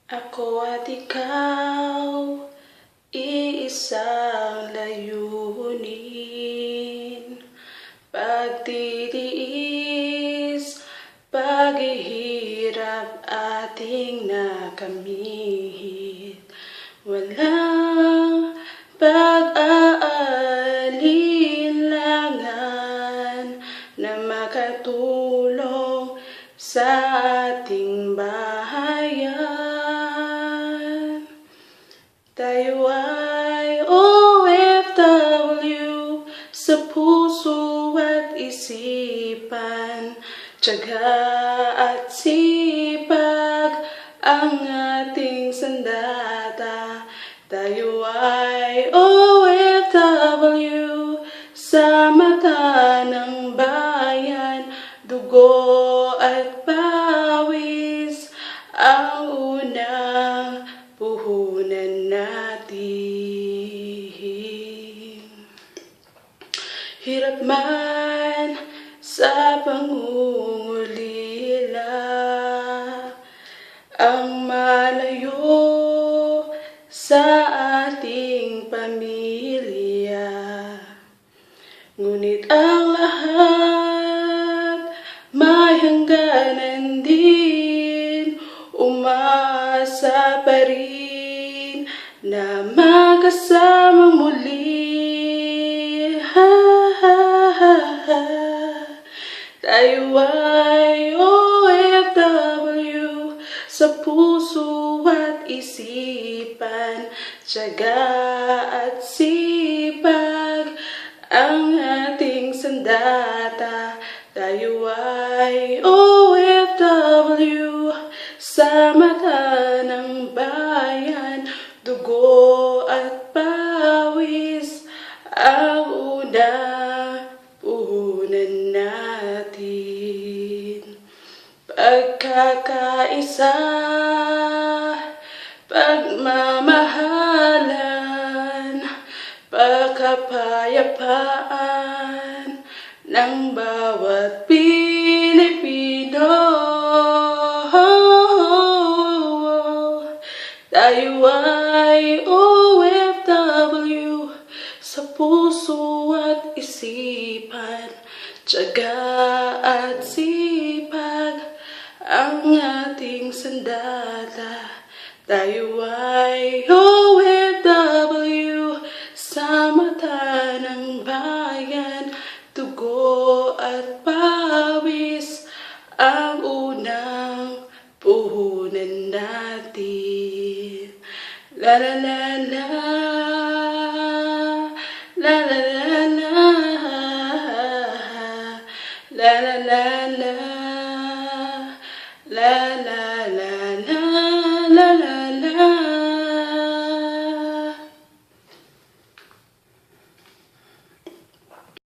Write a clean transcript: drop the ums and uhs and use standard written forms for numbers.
Ako at ikaw, iisang layunin. Pagtitiis, paghihirap ating nakamit. Walang pag-aalinlangan na makatulong sa ating bayan. Tayo ay OFW sa puso at isipan, tiyaga at sipag ang ating sandata. Tayo ay OFW sa mata ng bayan, dugo at pawis ang unang puhunan natin. Hirap man sa pangungulila, ang malayo sa ating pamilya. Ngunit ang lahat may hangganan din, umasa pa rin na magkasama muli. Tayo ay OFW sa puso at isipan, tiyaga at sipag ang ating sandata. Tayo ay OFW sa mata ng bayan, dugo at pawis ang unang puhunan natin. Pagkakaisa, pagmamahalan, pagkapayapaan ng bawat Pilipino. Tayo ay OFW sa puso at isipan, tiyaga at sipag ang ating sandata. Tayo ay OFW sa mata ng bayan, dugo at pawis ang unang puhunan natin. La la la la, la la la la, la la la la, la la la.